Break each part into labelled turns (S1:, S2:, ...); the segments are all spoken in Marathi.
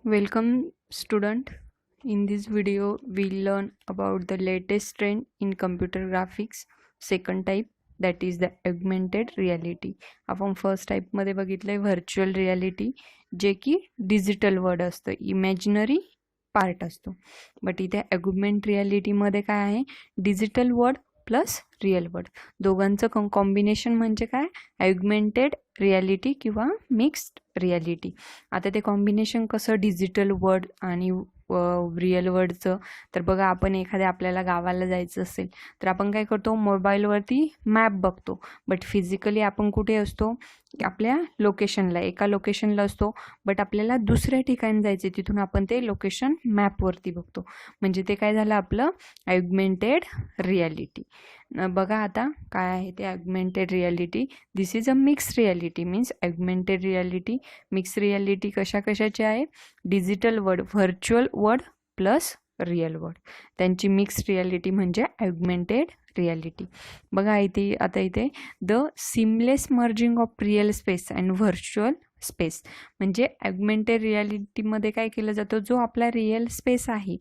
S1: Welcome student. In this video we'll learn about the latest trend in computer graphics second type, that is the augmented reality. आपण फर्स्ट टाइप मध्ये बघितलंय व्हर्च्युअल रियालिटी, जे की डिजिटल वर्ड असतं, इमॅजिनरी पार्ट असतो. बट इथे अगुमेंट रियालिटी मध्ये काय आहे, digital word plus real word दोघांचं कॉम्बिनेशन म्हणजे काय, अगुमेंटेड रियालिटी किंवा मिक्स्ड रियालिटी. आता ते कॉम्बिनेशन कसं डिजिटल वर्ड आणि रिअल वर्डचं, तर बघा आपण एखाद्या आपल्याला गावाला जायचं असेल तर आपण काय करतो, मोबाईलवरती मॅप बघतो, बट फिजिकली आपण कुठे असतो, आपल्या लोकेशनला, एका लोकेशनला असतो, बट आपल्याला दुसऱ्या ठिकाणी जायचे, तिथून आपण ते लोकेशन मॅपवरती बघतो. म्हणजे ते काय झालं, आपलं अगुमेंटेड रियालिटी. बघा आता काय आहे ते augmented reality. This is a mix reality, means augmented reality mix reality कशाची आहे, digital world, virtual world plus real world, त्यांची मिक्स रियालिटी म्हणजे अगुमेंटेड रियालिटी. बघा इथे आता इथे the seamless merging of real space and virtual space. म्हणजे अगुमेंटेड रियालिटीमध्ये काय केलं जातं, जो आपला रिअल स्पेस आहे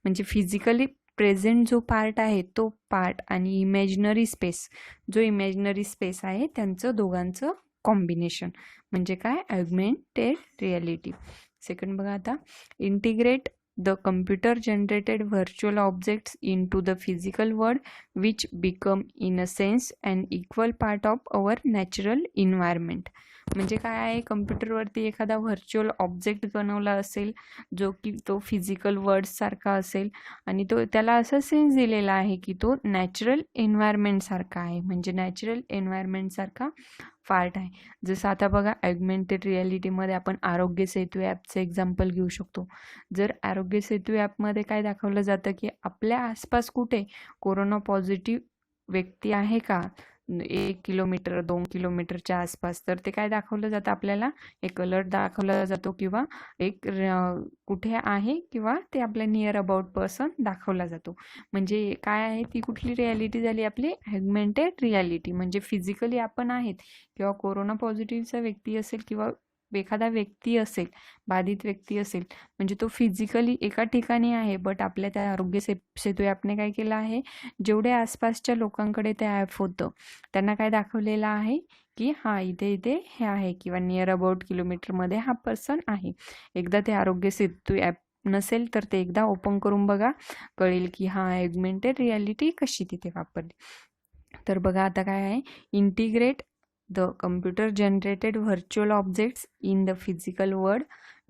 S1: म्हणजे फिजिकली प्रेझेंट जो पार्ट आहे तो पार्ट, आणि इमॅजिनरी स्पेस जो इमॅजिनरी स्पेस आहे, त्यांचं दोघांचं कॉम्बिनेशन म्हणजे काय, अगुमेंटेड रियालिटी. सेकंड बघा आता, integrate the computer generated virtual objects into the physical world which become in a sense and equal part of our natural environment. म्हणजे काय आहे, कम्प्युटरवरती एखादा व्हर्च्युअल ऑब्जेक्ट बनवला असेल जो की तो फिजिकल वर्ड सारखा असेल, आणि तो त्याला असं सेन्स दिलेला आहे की तो नॅचरल एन्व्हायरमेंट सारखा आहे, म्हणजे नॅचरल एन्व्हायरमेंट सारखा पार्ट आहे. जसं आता बघा अगुमेंटेड रियालिटीमध्ये आपण आरोग्य सेतू ॲपचं एक्झाम्पल घेऊ शकतो. जर आरोग्य सेतू ॲपमध्ये काय दाखवलं जातं की आपल्या आसपास कुठे कोरोना पॉझिटिव्ह व्यक्ती आहे का, 1 किलोमीटर 2 किलोमीटरच्या आसपास, तर ते काय दाखवलं जातं, आपल्याला एक अलर्ट दाखवला जातो किंवा एक कुठे आहे किंवा ते आपल्या नियर अबाउट पर्सन दाखवला जातो. म्हणजे काय आहे, ती कुठली रियालिटी झाली, आपली अगुमेंटेड रियालिटी. म्हणजे फिजिकली आपण आहेत किंवा कोरोना पॉझिटिव्हचा व्यक्ती असेल किंवा एखादा व्यक्ती असेल, बाधित व्यक्ती असेल, म्हणजे तो फिजिकली एका ठिकाणी आहे, बट आपल्या त्या आरोग्य सेतू ॲपने काय केलं आहे, जेवढे आसपासच्या लोकांकडे ते ॲप होतं त्यांना काय दाखवलेलं आहे की हा इथे इथे हे आहे किंवा नियर अबाउट किलोमीटरमध्ये हा पर्सन आहे. एकदा ते आरोग्य सेतू ॲप नसेल तर ते एकदा ओपन करून बघा, कळेल की हा अगुमेंटेड रियालिटी कशी तिथे वापरली. तर बघा आता काय आहे, integrate the computer generated virtual objects in the physical world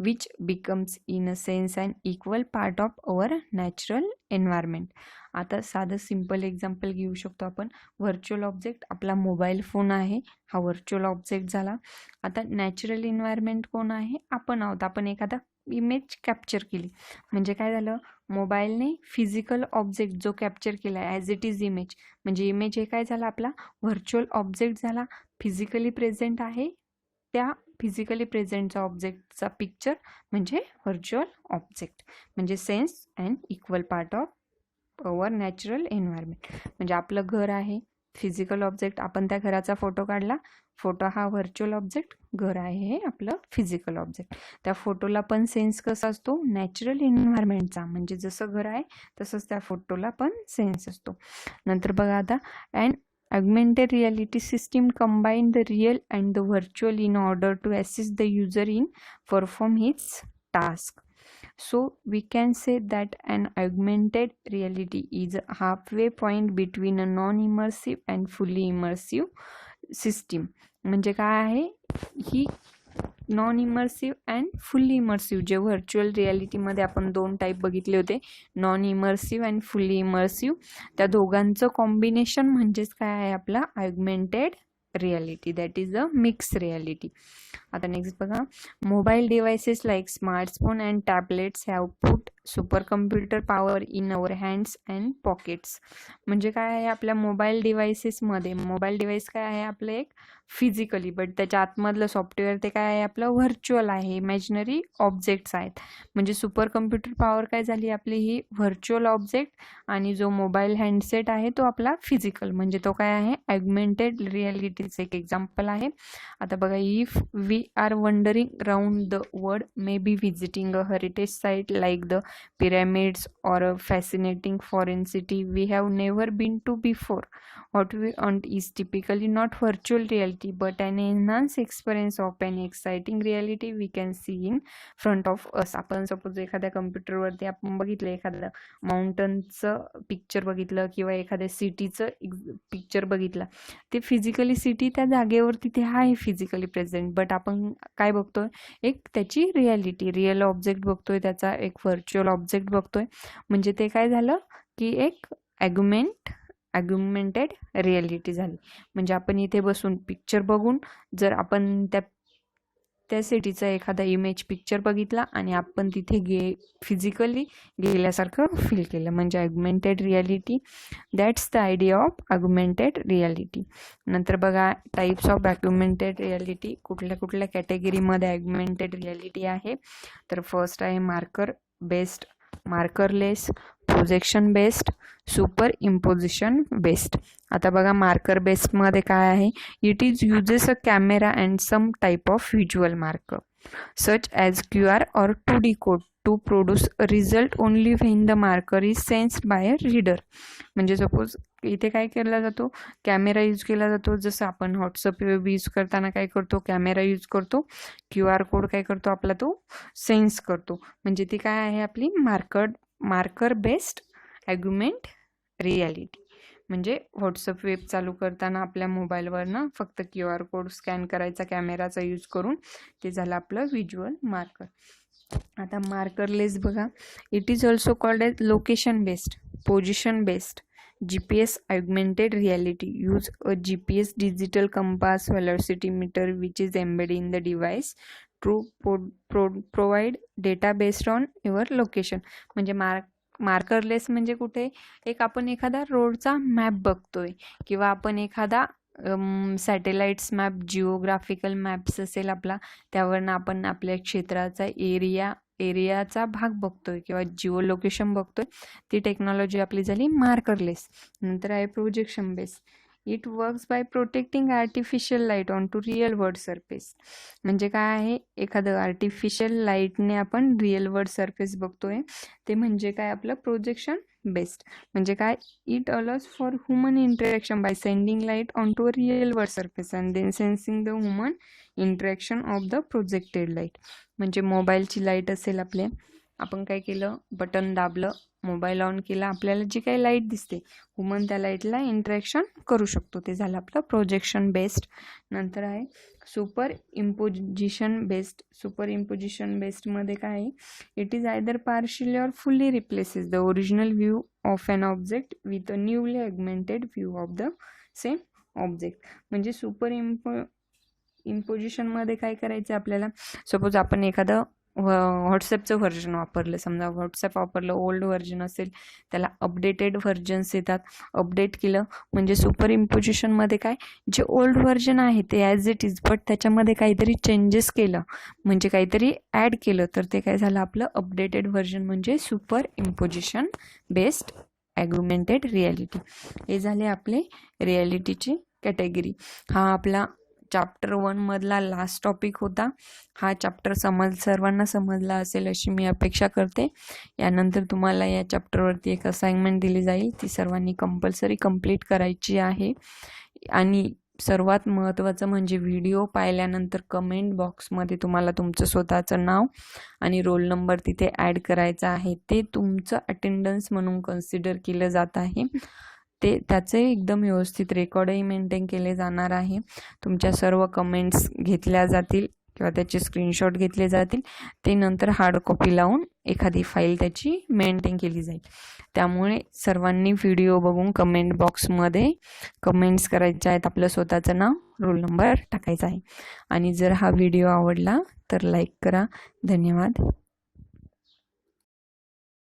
S1: which becomes in a sense and equal part of our natural environment. आता साधं सिम्पल एक्झाम्पल घेऊ शकतो आपण. व्हर्च्युअल ऑब्जेक्ट आपला मोबाईल फोन आहे, हा व्हर्च्युअल ऑब्जेक्ट झाला. आता नॅचरल एन्व्हायरमेंट कोण आहे, आपण आहोत. आपण एखादा इमेज कॅप्चर केली म्हणजे काय झालं, मोबाईलने फिजिकल ऑब्जेक्ट जो कॅप्चर केला ॲज इट इज इमेज, म्हणजे इमेज हे काय झाला, आपला व्हर्च्युअल ऑब्जेक्ट झाला, फिजिकली प्रेझेंट आहे, त्या फिजिकली प्रेझेंटचा ऑब्जेक्टचा पिक्चर म्हणजे व्हर्च्युअल ऑब्जेक्ट, म्हणजे sense and equal part of our natural environment. म्हणजे आपलं घर आहे, फिजिकल ऑब्जेक्ट, आपण त्या घराचा फोटो काढला, फोटो हा व्हर्च्युअल ऑब्जेक्ट, घर आहे हे आपलं फिजिकल ऑब्जेक्ट. त्या फोटोला पण सेन्स कसा असतो, नॅचरल एन्व्हायरमेंटचा, म्हणजे जसं घर आहे तसंच त्या फोटोला पण सेन्स असतो. नंतर बघा आता, and augmented reality system combine the real and the virtual in order to assist the user in perform its task. So we can say that an augmented reality is a halfway point between a non-immersive and fully immersive system. म्हणजे काय आहे, ही non immersive and fully immersive, जे व्हर्च्युअल रियालिटीमध्ये आपण दोन टाईप बघितले होते, non immersive and fully immersive, त्या दोघांचं कॉम्बिनेशन म्हणजेच काय आहे, आपला augmented reality, that is a mix reality. आता नेक्स्ट बघा, mobile devices like smartphone and tablets have put super computer power in our hands and pockets. म्हणजे काय आहे, आपल्या मोबाईल डिव्हायसेसमध्ये, मोबाईल डिव्हाइस काय आहे, आपलं एक फिजिकली, बट त्याच्या आतमधलं सॉफ्टवेअर ते काय आहे आपलं व्हर्च्युअल आहे, इमॅजिनरी ऑब्जेक्ट्स आहेत. म्हणजे सुपर कम्प्युटर पॉवर काय झाली आपली ही व्हर्च्युअल ऑब्जेक्ट, आणि जो मोबाईल हँडसेट आहे तो आपला फिजिकल, म्हणजे तो काय आहे ॲग्मेंटेड रियालिटीचं एक एक्झाम्पल आहे. आता बघा, if we are wandering round the world, may be visiting a heritage site like the pyramids or a fascinating foreign city we have never been to before. What we want is typically not virtual reality but an enhanced experience of an exciting reality we can see in front of us. आपण सपोज एखाद्या कम्प्युटरवरती आपण बघितलं, एखाद्या माउंटनचं पिक्चर बघितलं किंवा एखाद्या सिटीचं पिक्चर बघितलं, ते फिजिकली सिटी त्या जागेवर तिथे आहे फिजिकली प्रेझेंट, बट आपण काय बघतोय, एक त्याची रियालिटी, रिअल ऑब्जेक्ट बघतोय, त्याचा एक व्हर्च्युअल ऑब्जेक्ट बघतोय. म्हणजे ते काय झालं की एक ॲग्युमेंटेड रियालिटी झाली. म्हणजे आपण इथे बसून पिक्चर बघून जर आपण त्या सिटीचा एखादा इमेज पिक्चर बघितला आणि आपण तिथे फिजिकली गेल्यासारखं फील केलं, म्हणजे augmented reality. That's the idea of augmented reality. नंतर बघा, टाईप्स ऑफ ॲग्युमेंटेड रियालिटी, कुठल्या कुठल्या कॅटेगरीमध्ये ॲग्युमेंटेड रियालिटी आहे. तर फर्स्ट आहे marker based, markerless, projection based, super imposition based. आता बघा, मार्कर बेस्डमध्ये काय आहे, it is uses a camera and some type of visual marker such as QR or 2D code to produce a result only when the marker is sensed by a reader. म्हणजे सपोज इथे काय केला जातो, कॅमेरा यूज केला जातो. जसं आपण व्हॉट्सअप यूज करताना काय करतो, कॅमेरा यूज करतो, QR कोड काय करतो आपला तो सेन्स करतो. म्हणजे ती काय आहे आपली मार्कर बेस्ड ॲग्युमेंट रियालिटी. म्हणजे व्हॉट्सअप वेब चालू करताना आपल्या मोबाईलवरनं फक्त QR कोड स्कॅन करायचा कॅमेराचा यूज करून, ते झालं आपलं व्हिज्युअल मार्कर. आता मार्करलेस बघा, it is also called as location based, position based, GPS augmented reality. Use a GPS digital compass velocity meter which is embedded in the device to provide data based on your location. म्हणजे मार्करलेस म्हणजे कुठे, एक आपण एखादा रोडचा मॅप बघतोय किंवा आपण एखादा सॅटेलाइट्स मॅप, जिओग्राफिकल मॅप्स असेल आपला, त्यावरनं आपण आपल्या क्षेत्राचा एरियाचा भाग बघतोय किंवा जिओ लोकेशन बघतोय. ती टेक्नॉलॉजी आपली झाली मार्करलेस. नंतर आहे projection base. It works by protecting artificial light onto real world surface. म्हणजे काय आहे, एखादं आर्टिफिशियल लाईटने आपण रिअल वर्ल्ड सरफेस बघतोय, ते म्हणजे काय आपलं प्रोजेक्शन बेस्ड. म्हणजे काय, it allows for human interaction by sending light onto a real world surface and then sensing the human interaction of the projected light. म्हणजे मोबाईलची लाईट असेल आपले, आपण काय केलं, बटन दाबलं, मोबाईल ऑन केला, आपल्याला जी काही लाईट दिसते, ह्युमन त्या लाईटला इंटरॅक्शन करू शकतो. ते झालं आपलं प्रोजेक्शन बेस्ड. नंतर आहे super imposition based. Super imposition बेस्डमध्ये काय आहे, it is either partially or fully replaces the original view of an object with a newly augmented view of the same object. म्हणजे सुपर इम्पोजिशनमध्ये काय करायचं आपल्याला, सपोज आपण एखादं व्हॉट्सॲपचं व्हर्जन वापरलं, समजा व्हॉट्सॲप वापरलं, ओल्ड व्हर्जन असेल, त्याला अपडेटेड व्हर्जन्स येतात, अपडेट केलं म्हणजे सुपर इम्पोजिशनमध्ये काय, जे ओल्ड व्हर्जन आहे ते ॲज इट इज, बट त्याच्यामध्ये काहीतरी चेंजेस केलं, म्हणजे काहीतरी ॲड केलं, तर ते काय झालं आपलं अपडेटेड व्हर्जन, म्हणजे सुपर इम्पोजिशन बेस्ड ॲग्युमेंटेड रियालिटी. हे झाले आपले रियालिटीची कॅटेगरी. हा आपला चॅप्टर 1 मधला लास्ट टॉपिक होता. हा चॅप्टर सर्वांना समजला असेल अशी मी अपेक्षा करते. यानंतर तुम्हाला या चॅप्टरवरती एक असाइनमेंट दिली जाईल, ती सर्वांनी कंपल्सरी कंप्लीट करायची आहे. आणि सर्वात महत्त्वाचं म्हणजे व्हिडिओ पाहिल्यानंतर कमेंट बॉक्समध्ये तुम्हाला तुमचं स्वतःचं नाव आणि रोल नंबर तिथे ॲड करायचा आहे. ते तुमचं अटेंडन्स म्हणून कन्सिडर केलं जात आहे. त्याचे एकदम व्यवस्थित रेकॉर्डही मेंटेन केले जाणार आहे. तुमच्या सर्व कमेंट्स घेतल्या जातील किंवा त्याचे स्क्रीनशॉट घेतले जातील. ते नंतर हार्ड कॉपी लावून एखादी फाईल त्याची मेंटेन केली जाईल. त्यामुळे सर्वांनी व्हिडिओ बघून कमेंट बॉक्समध्ये कमेंट्स करायच्या आहेत, आपलं स्वतःचं नाव, रोल नंबर टाकायचा आहे. आणि जर हा व्हिडिओ आवडला तर लाईक करा. धन्यवाद.